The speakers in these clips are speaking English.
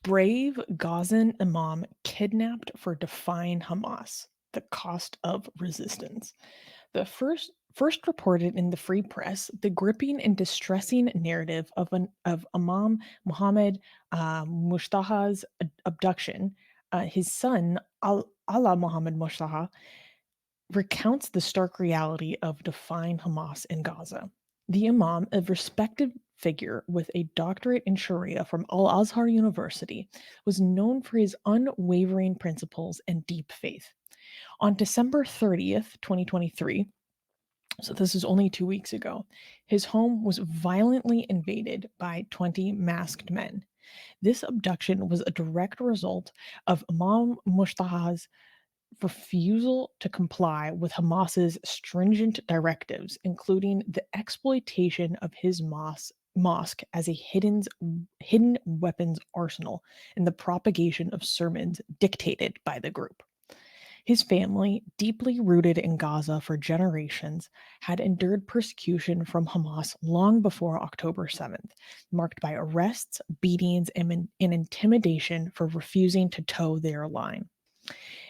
Brave Gazan imam kidnapped for defying Hamas. The cost of resistance. The first reported in the Free Press the gripping and distressing narrative of Imam Mohammed Mushtaha's abduction. His son Allah Muhammad Mushtaha recounts the stark reality of defying Hamas in Gaza. The Imam, a respected figure with a doctorate in sharia from Al-Azhar University, was known for his unwavering principles and deep faith. On December 30th, 2023, so this is only 2 weeks ago, his home was violently invaded by 20 masked men. This abduction was a direct result of Imam Mushtaha's refusal to comply with Hamas's stringent directives, including the exploitation of his mosque as a hidden weapons arsenal and the propagation of sermons dictated by the group. His family, deeply rooted in Gaza for generations, had endured persecution from Hamas long before October 7th, marked by arrests, beatings, and intimidation for refusing to toe their line.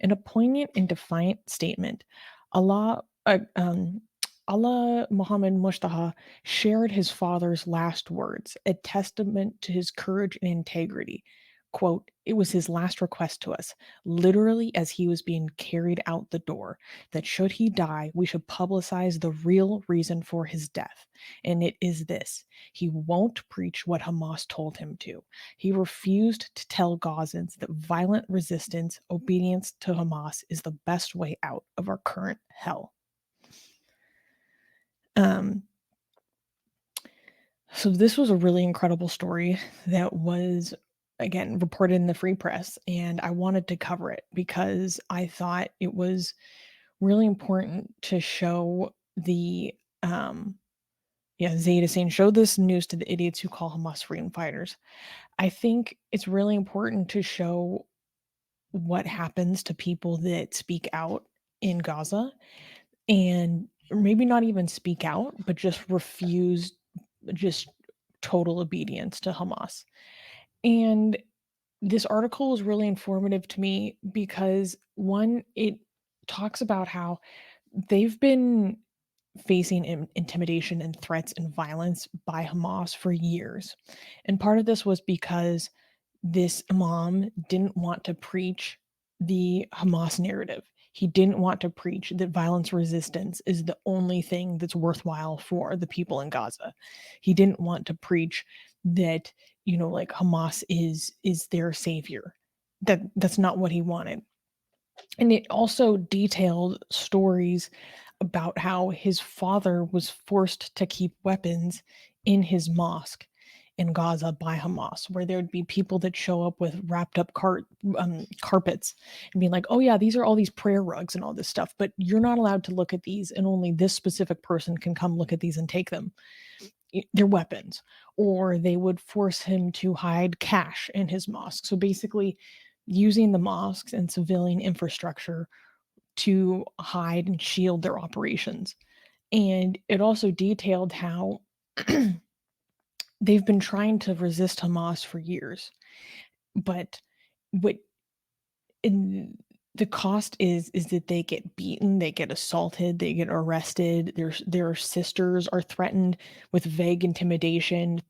In a poignant and defiant statement, Allah, uh, um, Allah Muhammad Mushtaha shared his father's last words, a testament to his courage and integrity. Quote, it was his last request to us, literally as he was being carried out the door, that should he die, we should publicize the real reason for his death. And it is this: he won't preach what Hamas told him to. He refused to tell Gazans that violent resistance, obedience to Hamas is the best way out of our current hell. Um, so this was a really incredible story that was again reported in the Free Press, and I wanted to cover it because I thought it was really important to show the yeah, Zayd is saying, show this news to the idiots who call Hamas freedom fighters. I think it's really important to show what happens to people that speak out in Gaza and maybe not even speak out, but just refuse just total obedience to Hamas. And this article was really informative to me because one, it talks about how they've been facing intimidation and threats and violence by Hamas for years. And part of this was because this imam didn't want to preach the Hamas narrative. He didn't want to preach that violence resistance is the only thing that's worthwhile for the people in Gaza. He didn't want to preach that, like Hamas is their savior. That's not what he wanted. And it also detailed stories about how his father was forced to keep weapons in his mosque in Gaza by Hamas, where there would be people that show up with wrapped up carpets and be like, oh, yeah, these are all these prayer rugs and all this stuff, but you're not allowed to look at these, and only this specific person can come look at these and take them. They're weapons. Or they would force him to hide cash in his mosque. So basically, using the mosques and civilian infrastructure to hide and shield their operations. And it also detailed how they've been trying to resist Hamas for years. But what in the cost is that they get beaten, they get assaulted, they get arrested. Their sisters are threatened with vague intimidation,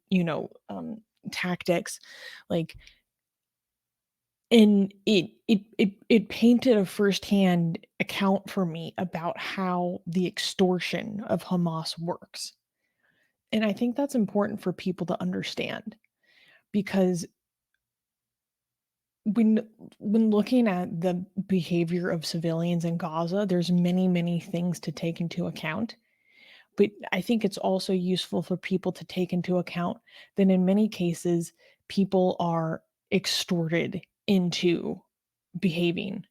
tactics. Like, and it painted a firsthand account for me about how the extortion of Hamas works. And I think that's important for people to understand because when when looking at the behavior of civilians in Gaza, there's many things to take into account. But I think it's also useful for people to take into account that in many cases, people are extorted into behaving.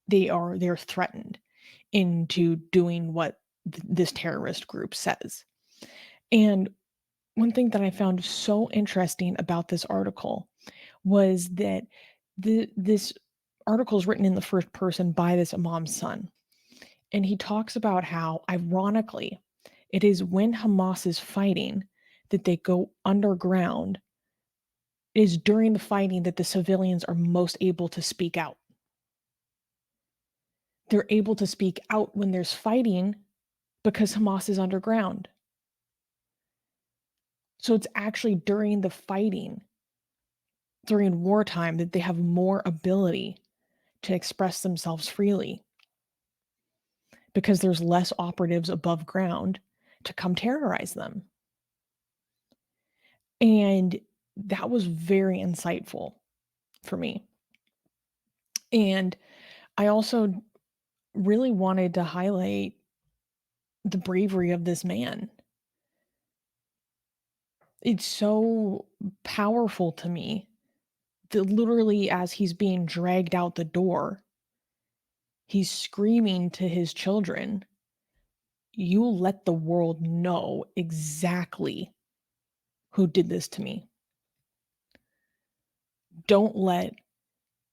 They're threatened into doing what this terrorist group says. And one thing that I found so interesting about this article was that this article is written in the first person by this imam's son. And he talks about how, ironically, it is when Hamas is fighting that they go underground It is during the fighting that the civilians are most able to speak out. They're able to speak out when there's fighting because Hamas is underground. So it's actually during the fighting, during wartime, that they have more ability to express themselves freely because there's less operatives above ground to come terrorize them. And that was very insightful for me. And I also really wanted to highlight the bravery of this man. It's so powerful to me that literally, as he's being dragged out the door, he's screaming to his children, "You let the world know exactly who did this to me. Don't let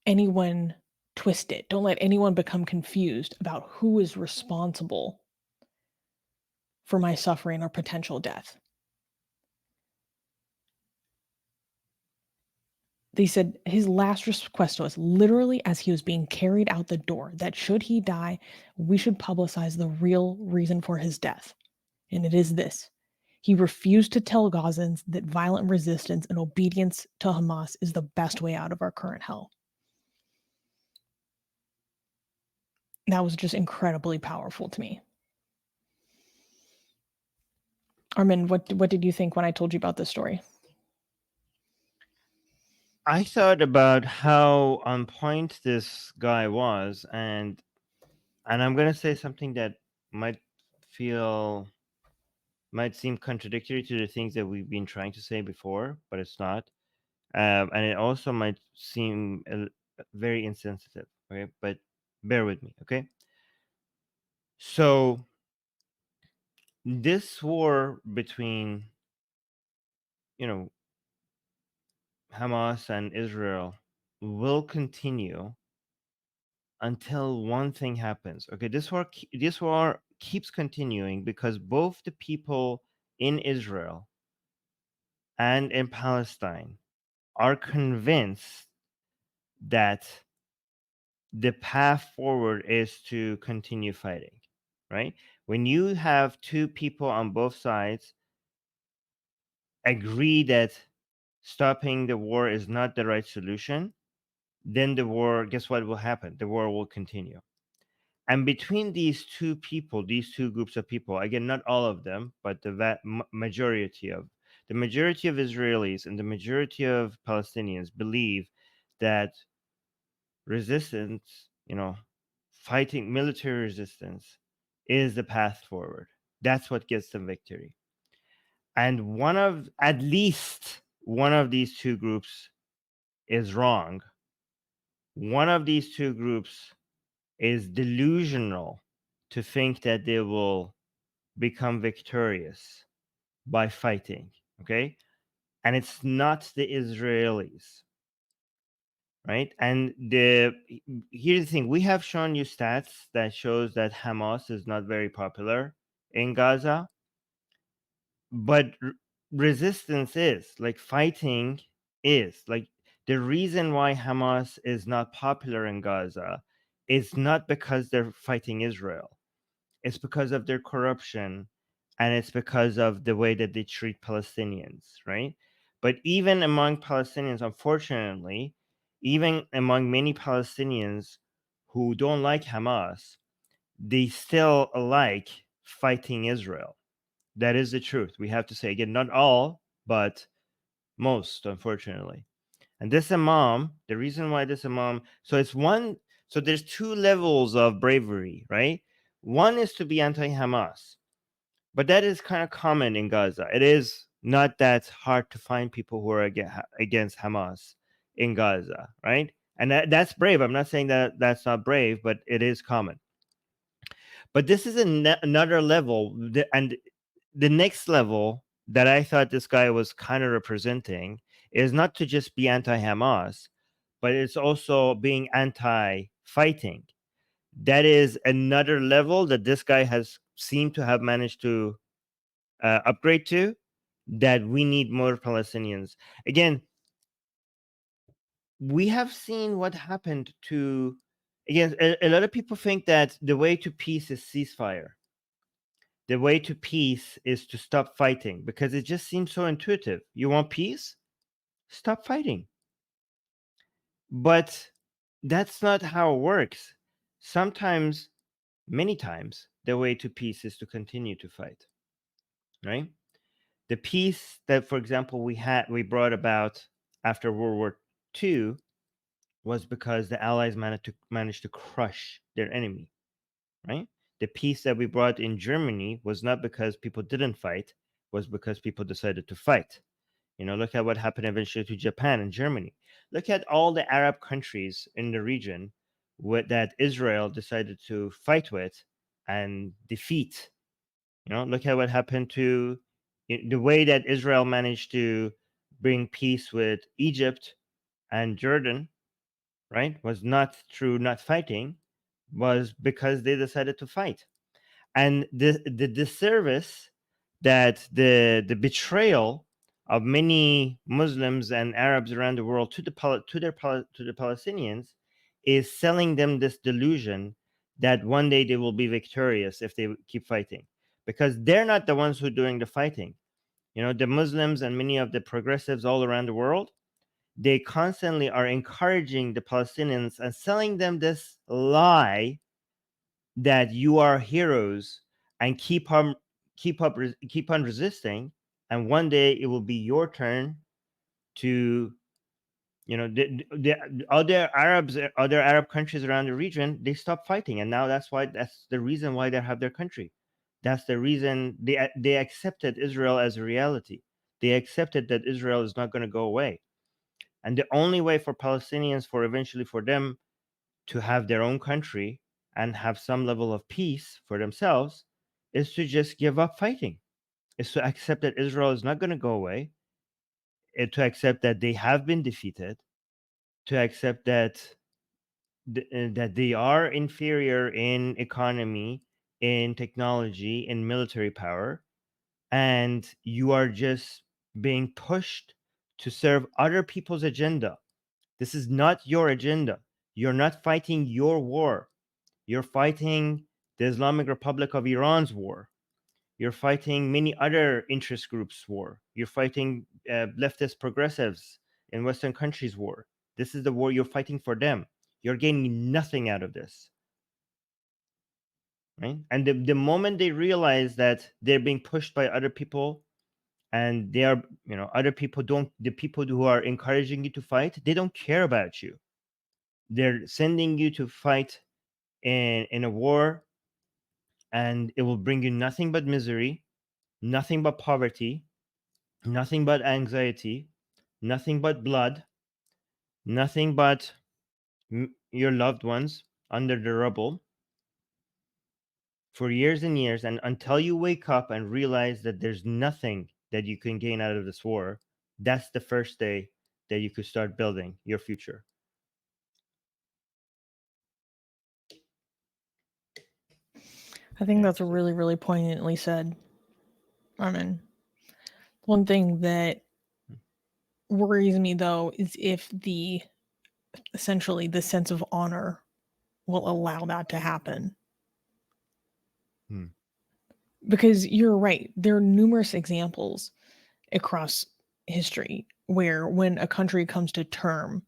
anyone twist it. Don't let anyone become confused about who is responsible for my suffering or potential death." They said his last request to us, literally as he was being carried out the door, that should he die, we should publicize the real reason for his death. And it is this: he refused to tell Gazans that violent resistance and obedience to Hamas is the best way out of our current hell. That was just incredibly powerful to me. Armin, what did you think when I told you about this story? I thought about how on point this guy was, and I'm going to say something that might seem contradictory to the things that we've been trying to say before, but it's not. And it also might seem very insensitive. Okay, but bear with me. Okay, so this war between, you know, Hamas and Israel will continue until one thing happens. Okay, this war keeps continuing because both the people in Israel and in Palestine are convinced that the path forward is to continue fighting, right? When you have two people on both sides agree that stopping the war is not the right solution, then the war, guess what will happen? The war will continue. And between these two people, these two groups of people, again, not all of them, but the majority of Israelis and the majority of Palestinians believe that resistance, fighting military resistance is the path forward. That's what gets them victory. And at least one of these two groups is wrong. One of these two groups is delusional to think that they will become victorious by fighting. Okay. And it's not the Israelis. Right. And here's the thing: we have shown you stats that shows that Hamas is not very popular in Gaza, but resistance is, like, fighting is, like, the reason why Hamas is not popular in Gaza is not because they're fighting Israel. It's because of their corruption, and it's because of the way that they treat Palestinians, right? But even among Palestinians, unfortunately, even among many Palestinians who don't like Hamas, they still like fighting Israel. That is the truth. We have to say, again, not all, but most, unfortunately. And this Imam, the reason why this Imam, so there's two levels of bravery, right? One is to be anti-Hamas, but that is kind of common in Gaza. It is not that hard to find people who are against Hamas in Gaza, right? And that's brave. I'm not saying that that's not brave, but it is common. But this is another level, and the next level that I thought this guy was kind of representing is not to just be anti-Hamas, but it's also being anti-fighting. That is another level that this guy has seemed to have managed to upgrade to, that we need more Palestinians. Again, we have seen what happened to, again, a lot of people think that the way to peace is ceasefire. The way to peace is to stop fighting, because it just seems so intuitive. You want peace? Stop fighting. But that's not how it works. Sometimes, many times, the way to peace is to continue to fight, right? The peace that, for example, we brought about after World War II was because the Allies managed to crush their enemy, right? The peace that we brought in Germany was not because people didn't fight, was because people decided to fight. Look at what happened eventually to Japan and Germany. Look at all the Arab countries in the region that Israel decided to fight with and defeat. Look at what happened to the way that Israel managed to bring peace with Egypt and Jordan, right? Was not through not fighting, was because they decided to fight. And the disservice, that the betrayal of many Muslims and Arabs around the world to the Palestinians is selling them this delusion that one day they will be victorious if they keep fighting, because they're not the ones who are doing the fighting. The Muslims and many of the progressives all around the world, they constantly are encouraging the Palestinians and selling them this lie that you are heroes and keep on resisting, and one day it will be your turn to, the other Arab countries around the region, they stop fighting, and now that's the reason why they have their country. That's the reason they accepted Israel as a reality. They accepted that Israel is not going to go away, and the only way for Palestinians, for eventually for them to have their own country and have some level of peace for themselves, is to just give up fighting, is to accept that Israel is not going to go away, to accept that they have been defeated, to accept that that they are inferior in economy, in technology, in military power, and you are just being pushed to serve other people's agenda. This is not your agenda. You're not fighting your war. You're fighting the Islamic Republic of Iran's war. You're fighting many other interest groups' war. You're fighting leftist progressives in Western countries' war. This is the war you're fighting for them. You're gaining nothing out of this, right? And the moment they realize that they're being pushed by other people, and they are, other people don't, the people who are encouraging you to fight, they don't care about you. They're sending you to fight in a war, and it will bring you nothing but misery, nothing but poverty, nothing but anxiety, nothing but blood, nothing but your loved ones under the rubble for years and years. And until you wake up and realize that there's nothing that you can gain out of this war, that's the first day that you could start building your future. I think Yeah. that's really, really poignantly said. I mean, one thing that worries me though is if essentially the sense of honor will allow that to happen. Hmm. Because you're right, there are numerous examples across history where when a country comes to terms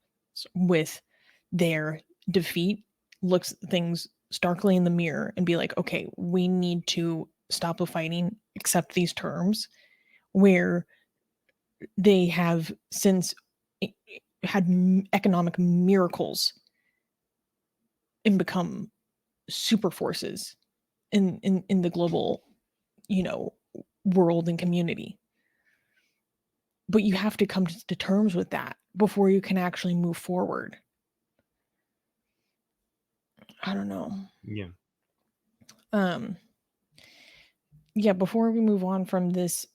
with their defeat, looks things starkly in the mirror and be like, okay, we need to stop the fighting, accept these terms, where they have since had economic miracles and become super forces in the global, you know, world and community. But you have to come to terms with that before you can actually move forward. I don't know. Yeah. Um yeah, before we move on from this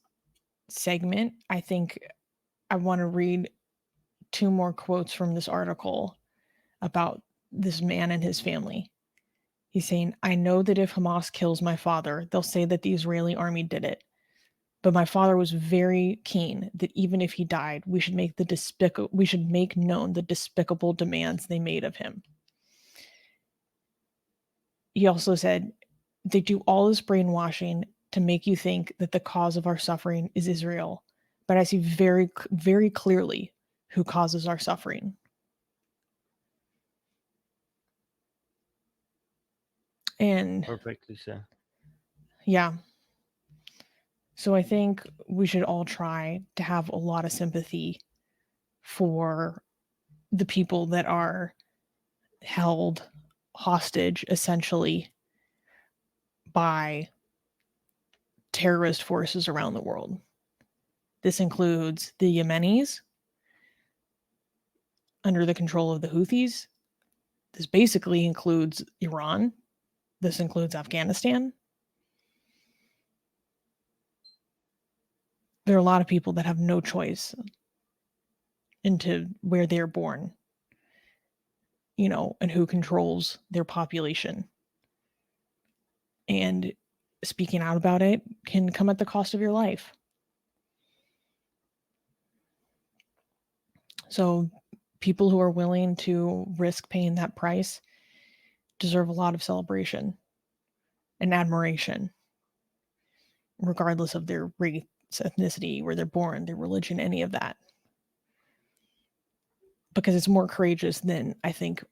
segment, I think I want to read two more quotes from this article about this man and his family. He's saying, I know that if Hamas kills my father, they'll say that the Israeli army did it. But my father was very keen that even if he died, we should make known the despicable demands they made of him. He also said, "They do all this brainwashing to make you think that the cause of our suffering is Israel, but I see very clearly who causes our suffering." And Perfectly so. yeah. So I think we should all try to have a lot of sympathy for the people that are held hostage essentially by terrorist forces around the world. This includes the Yemenis under the control of the Houthis. This basically includes Iran. This includes Afghanistan. There are a lot of people that have no choice into where they're born, and who controls their population. And speaking out about it can come at the cost of your life. So people who are willing to risk paying that price deserve a lot of celebration and admiration, regardless of their race, ethnicity, where they're born, their religion, any of that. Because it's more courageous than I think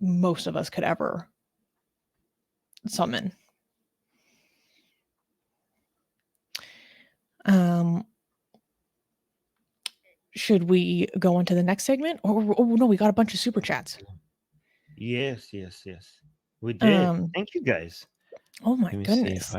most of us could ever summon. Should we go on to the next segment? Oh no, we got a bunch of super chats. Yes. We did. Um, Thank you guys. oh my Let me see if goodness.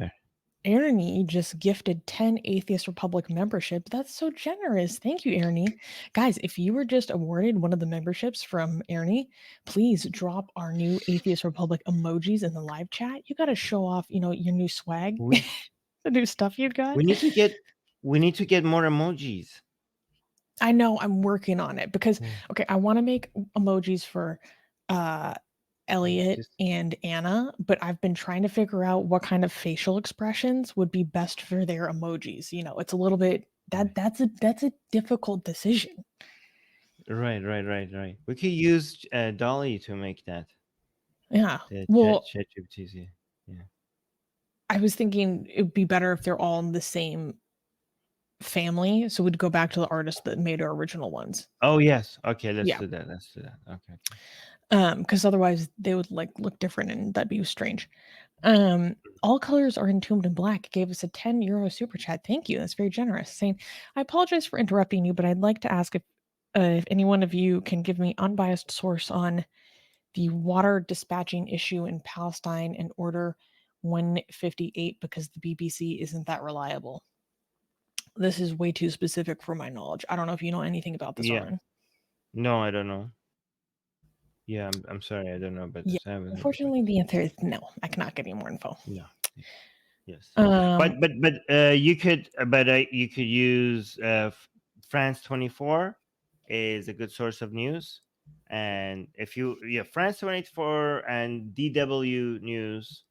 Ernie just gifted 10 Atheist Republic membership. That's so generous. Thank you, Ernie. Guys, if you were just awarded one of the memberships from Ernie, please drop our new Atheist Republic emojis in the live chat. You got to show off, your new swag, we the new stuff you got. we need to get more emojis. I know I'm working on it because Yeah. okay, I want to make emojis for Elliot Just and Anna, but I've been trying to figure out what kind of facial expressions would be best for their emojis. It's a little bit that's a difficult decision. right. We could use Dolly to make that. Yeah. The Well, ChatGPT. Yeah. I was thinking it would be better if they're all in the same family, so we'd go back to the artist that made our original ones. Oh yes. Okay, let's Yeah. do that. Okay. Because otherwise they would look different and that'd be strange. All colors are entombed in black gave us a 10 euro super chat. Thank you. That's very generous. Saying, I apologize for interrupting you, but I'd like to ask if any one of you can give me unbiased source on the water dispatching issue in Palestine and Order 158 because the BBC isn't that reliable. This is way too specific for my knowledge. I don't know if you know anything about this, Yeah. Arun. No, I don't know. Yeah, I'm sorry, I don't know about Yeah. this. I haven't heard about Unfortunately, this. the answer is no. I cannot get any more info. No. Yes. Um, You could use France 24 is a good source of news. And if you France 24 and DW News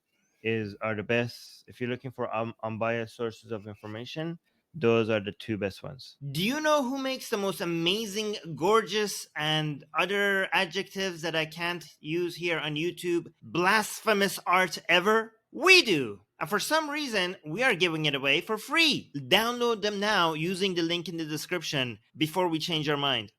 are the best. If you're looking for unbiased sources of information, those are the two best ones. Do you know who makes the most amazing, gorgeous, and other adjectives that I can't use here on YouTube, blasphemous art ever? We do! And for some reason, we are giving it away for free. Download them now using the link in the description before we change our mind.